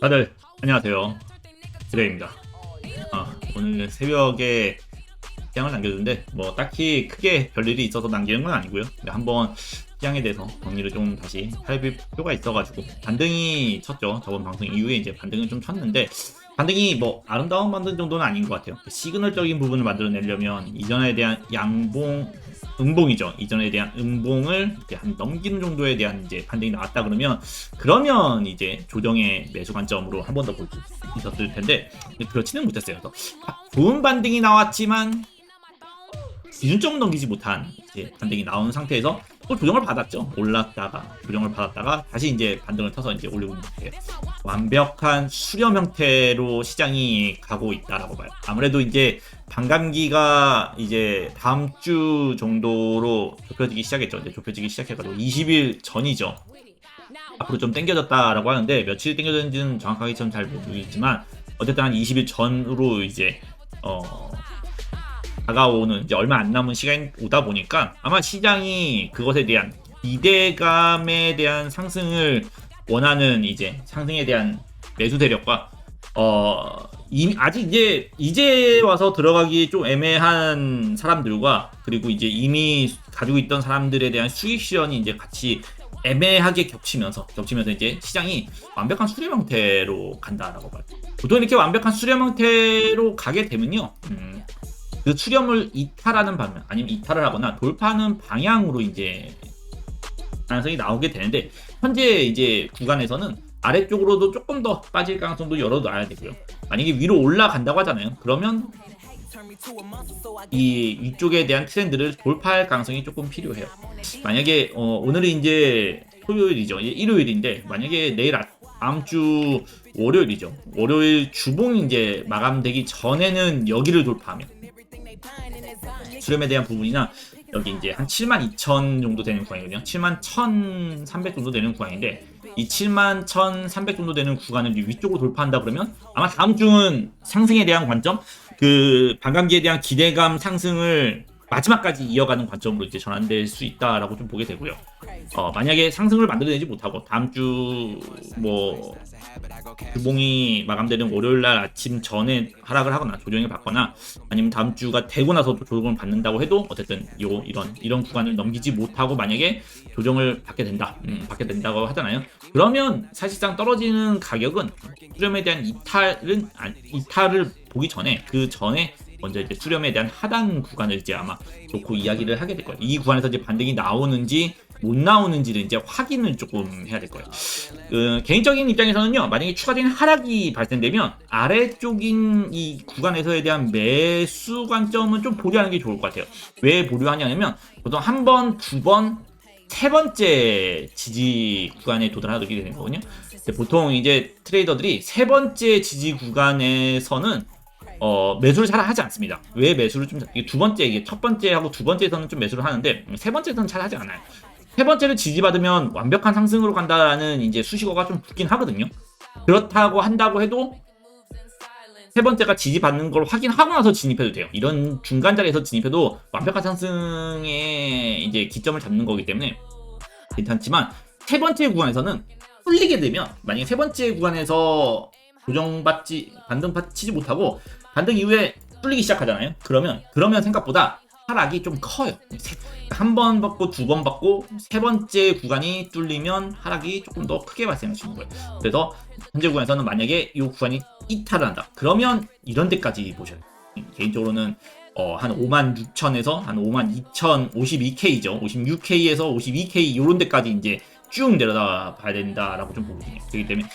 다들 안녕하세요. 드레입니다. 오늘 새벽에 시장을 남겨줬는데 뭐 딱히 크게 별일이 있어서 남기는 건 아니고요. 한번 시장에 대해서 정리를 좀 다시 해볼 필요가 있어가지고 반등이 쳤죠. 저번 방송 이후에 이제 반등을 좀 쳤는데 반등이 뭐 아름다운 반등 정도는 아닌 것 같아요. 시그널적인 부분을 만들어내려면 이전에 대한 음봉이죠. 이전에 대한 음봉을 이제 한 넘기는 정도에 대한 이제 반등이 나왔다 그러면 이제 조정의 매수 관점으로 한 번 더 볼 수 있었을 텐데 그렇지는 못했어요. 좋은 반등이 나왔지만 기준점을 넘기지 못한 이제 반등이 나온 상태에서 또 조정을 받았죠. 올랐다가 조정을 받았다가 다시 이제 반등을 터서 이제 올리고 있는 거예요. 완벽한 수렴 형태로 시장이 가고 있다라고 봐요. 아무래도 이제 반감기가 이제 다음 주 정도로 좁혀지기 시작했죠. 이제 좁혀지기 시작해가지고 20일 전이죠. 앞으로 좀 당겨졌다라고 하는데 며칠 당겨졌는지는 정확하게 좀 잘 모르겠지만 어쨌든 한 20일 전으로 이제 다가오는 이제 얼마 안 남은 시간이 오다 보니까 아마 시장이 그것에 대한 기대감에 대한 상승을 원하는 이제 상승에 대한 매수 세력과 아직 이제 와서 들어가기 좀 애매한 사람들과 그리고 이제 이미 가지고 있던 사람들에 대한 수익 실현이 이제 같이 애매하게 겹치면서 이제 시장이 완벽한 수렴 형태로 간다라고 봐요. 보통 이렇게 완벽한 수렴 형태로 가게 되면요. 그 수렴을 이탈하는 방향 아니면 이탈을 하거나 돌파하는 방향으로 이제 가능성이 나오게 되는데 현재 이제 구간에서는 아래쪽으로도 조금 더 빠질 가능성도 열어놔야 되고요. 만약에 위로 올라간다고 하잖아요. 그러면 이 위쪽에 대한 트렌드를 돌파할 가능성이 조금 필요해요. 만약에 오늘이 이제 토요일이죠. 일요일인데 만약에 내일 다음 주 월요일이죠. 월요일 주봉이 이제 마감되기 전에는 여기를 돌파하면 수렴에 대한 부분이나 여기 이제 한 72,000 정도 되는 구간이거든요. 71,300 정도 되는 구간인데 이 71,300 정도 되는 구간을 위쪽으로 돌파한다 그러면 아마 다음 주는 상승에 대한 관점, 그 반감기에 대한 기대감 상승을 마지막까지 이어가는 관점으로 이제 전환될 수 있다라고 좀 보게 되고요. 만약에 상승을 만들어내지 못하고 다음 주 뭐 주봉이 마감되는 월요일날 아침 전에 하락을 하거나 조정을 받거나 아니면 다음 주가 되고 나서 또 조정을 받는다고 해도 어쨌든 이런 구간을 넘기지 못하고 만약에 조정을 받게 된다고 하잖아요. 그러면 사실상 떨어지는 가격은 수렴에 대한 이탈을 보기 전에 그 전에 먼저 이제 수렴에 대한 하단 구간을 이제 아마 놓고 이야기를 하게 될 거예요. 이 구간에서 이제 반등이 나오는지 못 나오는지를 이제 확인을 조금 해야 될 거예요. 개인적인 입장에서는요, 만약에 추가적인 하락이 발생되면 아래쪽인 이 구간에서에 대한 매수 관점은 좀 보류하는 게 좋을 것 같아요. 왜 보류하냐면 보통 한 번, 두 번, 세 번째 지지 구간에 도달하게 되는 거거든요. 보통 이제 트레이더들이 세 번째 지지 구간에서는 매수를 잘 하지 않습니다. 왜 매수를 두 번째, 이게 첫 번째하고 두 번째에서는 좀 매수를 하는데 세 번째에서는 잘 하지 않아요. 세 번째를 지지받으면 완벽한 상승으로 간다라는 이제 수식어가 좀 붙긴 하거든요. 그렇다고 한다고 해도 세 번째가 지지받는 걸 확인하고 나서 진입해도 돼요. 이런 중간 자리에서 진입해도 완벽한 상승의 이제 기점을 잡는 거기 때문에 괜찮지만 세 번째 구간에서는 뚫리게 되면 만약에 세 번째 구간에서 반등 치지 못하고 반등 이후에 뚫리기 시작하잖아요. 그러면 생각보다 하락이 좀 커요. 한 번 받고 두 번 받고 세 번째 구간이 뚫리면 하락이 조금 더 크게 발생할 수 있는 거예요. 그래서 현재 구간에서는 만약에 이 구간이 이탈을 한다. 그러면 이런 데까지 보셔야 돼요. 개인적으로는 한 56,000에서 한 52,000, 52K죠. 56K에서 52K 이런 데까지 이제 쭉 내려다 봐야 된다라고 좀 보거든요. 그렇기 때문에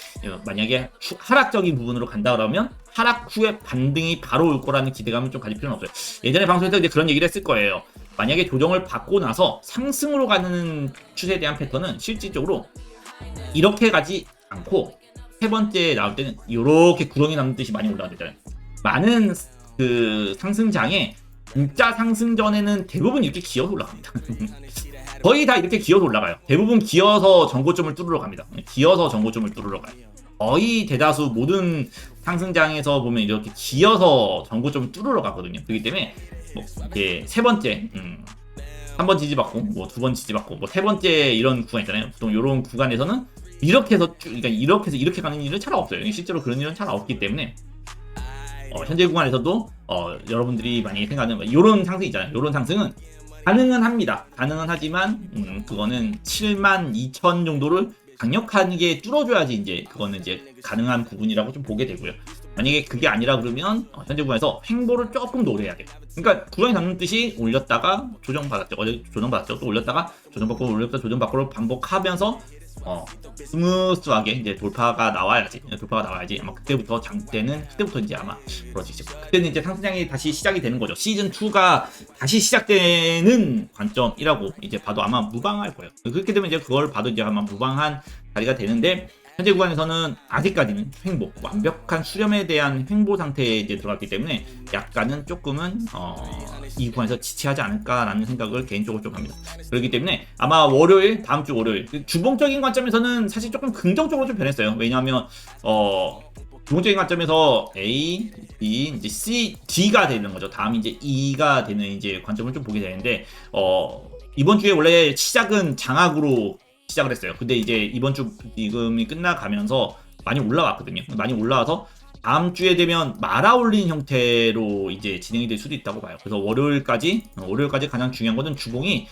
만약에 하락적인 부분으로 간다 그러면 하락 후에 반등이 바로 올 거라는 기대감을 좀 가질 필요는 없어요. 예전에 방송에서 이제 그런 얘기를 했을 거예요. 만약에 조정을 받고 나서 상승으로 가는 추세에 대한 패턴은 실질적으로 이렇게 가지 않고 세 번째 나올 때는 이렇게 구렁이 남는 듯이 많이 올라가잖아요. 많은 그 상승장에 진짜 상승 전에는 대부분 이렇게 기어서 올라갑니다. 거의 다 이렇게 기어서 올라가요. 대부분 기어서 전고점을 뚫으러 갑니다. 기어서 전고점을 뚫으러 가요. 거의 대다수 모든 상승장에서 보면 이렇게 기어서 전고점을 뚫으러 가거든요. 그렇기 때문에 뭐 이렇게 세 번째, 한 번 지지받고, 뭐 두 번 지지받고, 뭐 세 번째 이런 구간 있잖아요. 보통 이런 구간에서는 이렇게 해서 그러니까 이렇게 해서 이렇게 가는 일은 잘 없어요. 실제로 그런 일은 잘 없기 때문에 현재 구간에서도 여러분들이 많이 생각하는 이런 상승 있잖아요. 이런 상승은 가능은 합니다. 가능은 하지만 그거는 72,000 정도를 강력하게 뚫어줘야지 이제 그거는 이제 가능한 부분이라고 좀 보게 되고요. 만약에 그게 아니라 그러면 현재 구간에서 횡보를 조금 더 오래 해야 돼요. 그러니까 구간이 잡는 뜻이 올렸다가 조정받았죠. 어제 조정받았죠. 또 올렸다가 조정받고 올렸다 조정받고를 반복하면서 스무스하게 이제 돌파가 나와야지 아마 그때부터 그때부터 이제 아마 그렇지 그때는 이제 상승장이 다시 시작이 되는 거죠. 시즌 2가 다시 시작되는 관점이라고 이제 봐도 아마 무방할 거예요. 그렇게 되면 이제 그걸 봐도 이제 아마 무방한 자리가 되는데, 현재 구간에서는 아직까지는 횡보, 완벽한 수렴에 대한 횡보 상태에 이제 들어갔기 때문에 약간은 조금은 이 구간에서 지체하지 않을까라는 생각을 개인적으로 좀 합니다. 그렇기 때문에 아마 다음 주 월요일 주봉적인 관점에서는 사실 조금 긍정적으로 좀 변했어요. 왜냐하면 주봉적인 관점에서 A, B, 이제 C, D가 되는 거죠. 다음 이제 E가 되는 이제 관점을 좀 보게 되는데 이번 주에 원래 시작은 장악으로 시작을 했어요. 근데 이제 이번 주 지금이 끝나가면서 많이 올라왔거든요. 많이 올라와서 다음 주에 되면 말아 올린 형태로 이제 진행이 될 수도 있다고 봐요. 그래서 월요일까지 가장 중요한 거는 주봉이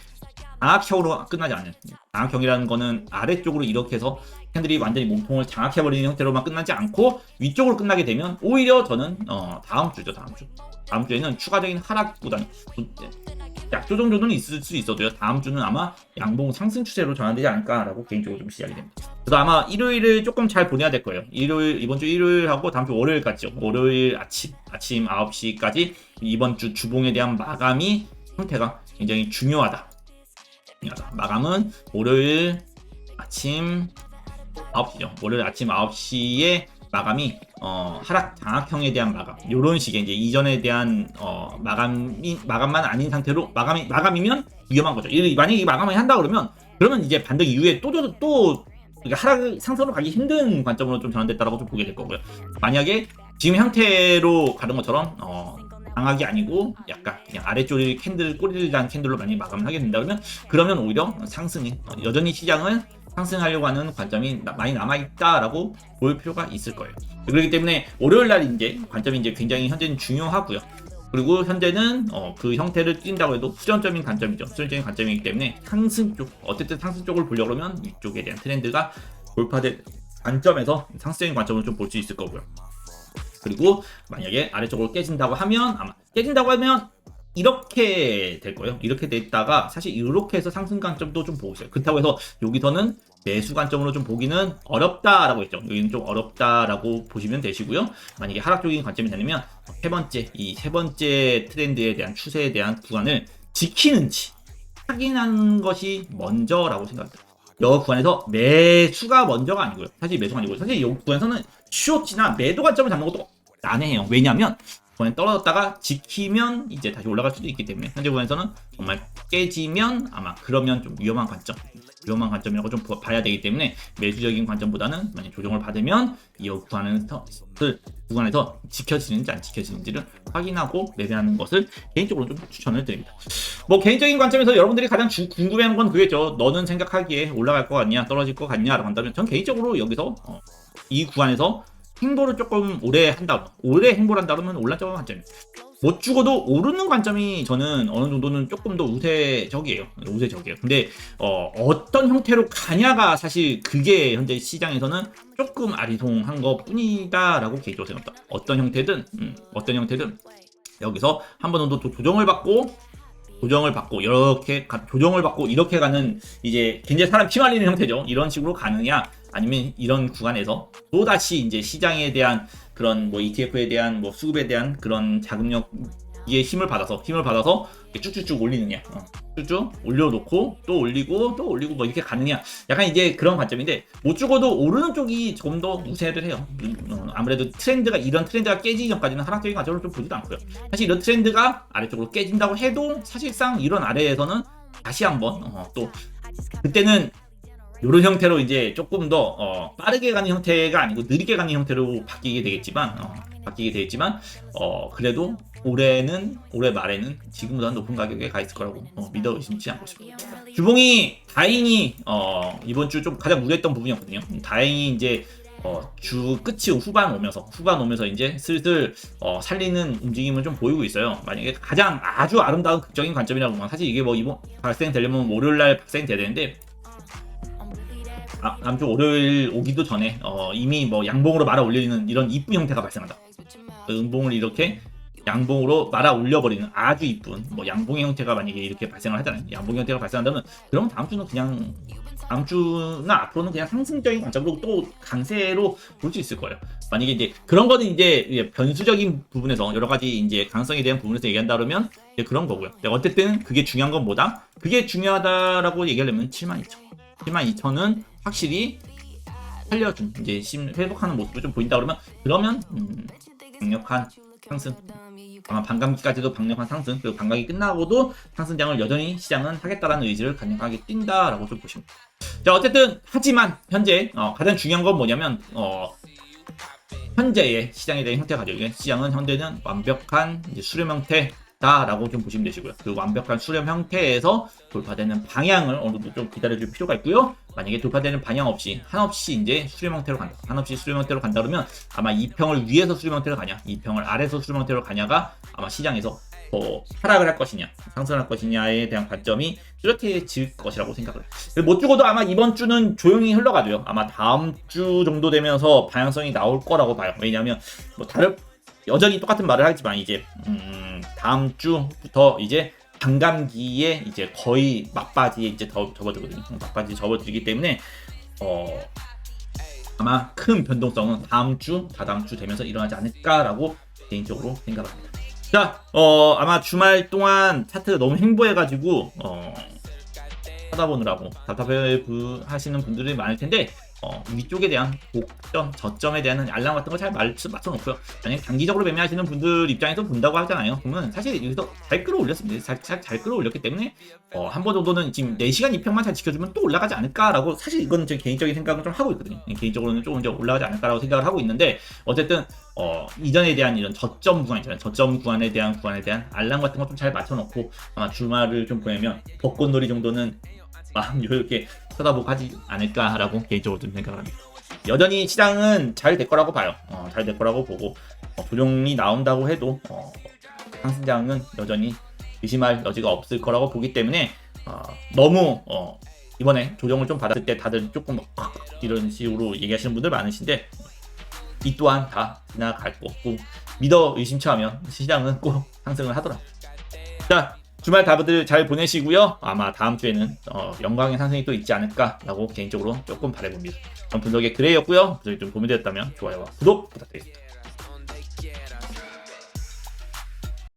장악형으로 끝나지 않는, 장악형이라는 거는 아래쪽으로 이렇게 해서 캔들이 완전히 몸통을 장악해버리는 형태로만 끝나지 않고 위쪽으로 끝나게 되면 오히려 저는 다음 주에는 추가적인 하락보다는 약조정 정도는 있을 수 있어도요. 다음 주는 아마 양봉 상승 추세로 전환되지 않을까라고 개인적으로 좀 시작이 됩니다. 그래서 아마 일요일을 조금 잘 보내야 될 거예요. 이번 주 일요일하고 다음 주 월요일까지요. 월요일 아침 9시까지 이번 주 주봉에 대한 마감이 형태가 굉장히 중요하다. 마감은 월요일 아침 9시죠. 월요일 아침 9시에 마감이 하락 장악형에 대한 마감, 요런 식의 이제 이전에 대한 마감만 아닌 상태로 마감이면 위험한 거죠. 만약에 이 마감을 한다 그러면 이제 반등 이후에 또 하락 상승으로 가기 힘든 관점으로 좀 전환됐다라고 좀 보게 될 거고요. 만약에 지금 형태로 가는 것처럼 장악이 아니고 약간 그냥 아래쪽에 꼬리를 단 캔들로 많이 마감을 하게 된다 그러면 오히려 상승이 여전히 시장은 상승하려고 하는 관점이 많이 남아있다라고 볼 필요가 있을 거예요. 그렇기 때문에 월요일날 이제 관점이 이제 굉장히 현재는 중요하고요. 그리고 현재는 그 형태를 띈다고 해도 수렴적인 관점이죠. 수렴적인 관점이기 때문에 어쨌든 상승 쪽을 보려고 그러면 이쪽에 대한 트렌드가 돌파된 관점에서 상승적인 관점을 좀 볼 수 있을 거고요. 그리고 만약에 아래쪽으로 깨진다고 하면 이렇게 될 거예요. 이렇게 됐다가 사실 이렇게 해서 상승 관점도 좀 보고 있어요. 그렇다고 해서 여기서는 매수 관점으로 좀 보기는 어렵다라고 했죠. 여기는 좀 어렵다라고 보시면 되시고요. 만약에 하락적인 관점이 되면 이 세 번째 트렌드에 대한 추세에 대한 구간을 지키는지 확인하는 것이 먼저라고 생각합니다. 이 구간에서 매수가 먼저가 아니고요. 사실 매수가 아니고 사실 이 구간에서는 숏이나 매도 관점을 잡는 것도 난해해요. 왜냐하면 구간에 떨어졌다가 지키면 이제 다시 올라갈 수도 있기 때문에 현재 구간에서는 정말 깨지면 아마 그러면 좀 위험한 관점이라고 좀 봐야 되기 때문에 매수적인 관점보다는 만약 조정을 받으면 이 구간에서 지켜지는지 안 지켜지는지를 확인하고 매매하는 것을 개인적으로 좀 추천을 드립니다. 개인적인 관점에서 여러분들이 가장 궁금해하는 건 그겠죠. 너는 생각하기에 올라갈 것 같냐 떨어질 것 같냐라고 한다면 전 개인적으로 여기서 이 구간에서 행보를 조금 오래 행보를 한다 그러면 올라가는 관점이에요. 못 죽어도 오르는 관점이 저는 어느 정도는 조금 더 우세적이에요. 근데 어떤 형태로 가냐가 사실 그게 현재 시장에서는 조금 아리송한 것 뿐이다라고 개인적으로 생각합니다. 어떤 형태든 여기서 한 번 정도 조정을 받고 이렇게 가는 이제 굉장히 사람 피말리는 형태죠. 이런 식으로 가느냐 아니면 이런 구간에서 또다시 이제 시장에 대한 그런 ETF에 대한 수급에 대한 그런 자금력에 힘을 받아서 쭉쭉쭉 올리느냐, 쭉쭉 올려놓고 또 올리고 이렇게 가느냐, 약간 이제 그런 관점인데 못 죽어도 오르는 쪽이 조금 더 우세를 해요. 아무래도 이런 트렌드가 깨지기 전까지는 하락적인 관점을 좀 보지도 않고요. 사실 이런 트렌드가 아래쪽으로 깨진다고 해도 사실상 이런 아래에서는 다시 한번 또 그때는 이런 형태로 이제 조금 더 빠르게 가는 형태가 아니고 느리게 가는 형태로 바뀌게 되겠지만 바뀌게 돼 있지만 그래도 올해 말에는 지금보다 높은 가격에 가 있을 거라고 믿어 의심치 않고 싶습니다. 주봉이 다행히 이번 주 좀 가장 우려했던 부분이었거든요. 다행히 이제 주 끝이 후반 오면서 이제 슬슬 살리는 움직임을 좀 보이고 있어요. 만약에 가장 아주 아름다운 극적인 관점이라고 보면 사실 이게 뭐 이번 발생되려면 월요일날 발생돼야 되는데 다음 주 월요일 오기도 전에 이미 뭐 양봉으로 말아 올리는 이런 이쁜 형태가 발생한다. 그 음봉을 이렇게 양봉으로 말아 올려버리는 아주 이쁜 뭐 양봉의 형태가 만약에 이렇게 발생을 하잖아요. 양봉 형태가 발생한다면 그러면 다음 주나 앞으로는 그냥 상승적인 관점으로 또 강세로 볼 수 있을 거예요. 만약에 이제 그런 거는 이제 변수적인 부분에서 여러 가지 이제 가능성에 대한 부분에서 얘기한다 그러면 이제 그런 거고요. 어쨌든 그게 중요한 건 뭐다? 그게 중요하다라고 얘기하려면 72,000은 확실히 살려준 이제 회복하는 모습을 좀 보인다 그러면 강력한 상승, 아마 반감기까지도 강력한 상승, 그리고 반감기 끝나고도 상승장을 여전히 시장은 하겠다라는 의지를 강력하게 띈다라고 좀 보시면 돼요. 자, 어쨌든 하지만 현재 가장 중요한 건 뭐냐면 현재의 시장에 대한 형태가 가지고 시장은 현재는 완벽한 이제 수렴 형태다라고 좀 보시면 되시고요. 그 완벽한 수렴 형태에서 돌파되는 방향을 어느 정도 좀 기다려줄 필요가 있고요. 만약에 돌파되는 방향 없이 한없이 이제 수렴 형태로 간다. 한없이 수렴 형태로 간다 그러면 아마 2평을 위에서 수렴 형태로 가냐, 2평을 아래에서 수렴 형태로 가냐가 아마 시장에서 하락을 할 것이냐, 상승할 것이냐에 대한 관점이 뚜렷해질 것이라고 생각을 해요. 못 죽어도 아마 이번 주는 조용히 흘러가도요. 아마 다음 주 정도 되면서 방향성이 나올 거라고 봐요. 왜냐하면 뭐 여전히 똑같은 말을 하지만 이제 다음 주부터 이제 반감기에 이제 거의 막바지에 이제 접어들거든요. 막바지에 접어들기 때문에 아마 큰 변동성은 다음 주, 다다음 주 되면서 일어나지 않을까라고 개인적으로 생각합니다. 자, 아마 주말 동안 차트가 너무 행보해가지고 쳐다보느라고 답답해 하시는 분들이 많을 텐데 위쪽에 대한 고점, 저점에 대한 알람 같은 거 잘 맞춰놓고요. 만약에 단기적으로 매매하시는 분들 입장에서 본다고 하잖아요. 그러면 사실 여기서 잘 끌어올렸습니다. 잘 끌어올렸기 때문에 한 번 정도는 지금 4시간 2평만 잘 지켜주면 또 올라가지 않을까라고 사실 이건 제 개인적인 생각을 좀 하고 있거든요. 개인적으로는 조금 더 올라가지 않을까라고 생각을 하고 있는데 어쨌든 이전에 대한 이런 저점 구간 있잖아요. 저점 구간에 대한 알람 같은 거 좀 잘 맞춰놓고 아마 주말을 좀 보내면 벚꽃놀이 정도는 마음 이렇게 쳐다보고 하지 않을까라고 개인적으로 좀 생각을 합니다. 여전히 시장은 잘 될 거라고 봐요. 잘 될 거라고 보고 조정이 나온다고 해도 상승장은 여전히 의심할 여지가 없을 거라고 보기 때문에 너무 이번에 조정을 좀 받았을 때 다들 조금 이런 식으로 얘기하시는 분들 많으신데 이 또한 다 지나갈 거고 믿어 의심치 않으면 시장은 꼭 상승을 하더라고요. 자, 주말 다들 잘 보내시고요. 아마 다음 주에는 영광의 상승이 또 있지 않을까라고 개인적으로 조금 바라봅니다. 전 분석의 그레이였고요. 분석이 좀 도움이 되었다면 좋아요와 구독 부탁드립니다.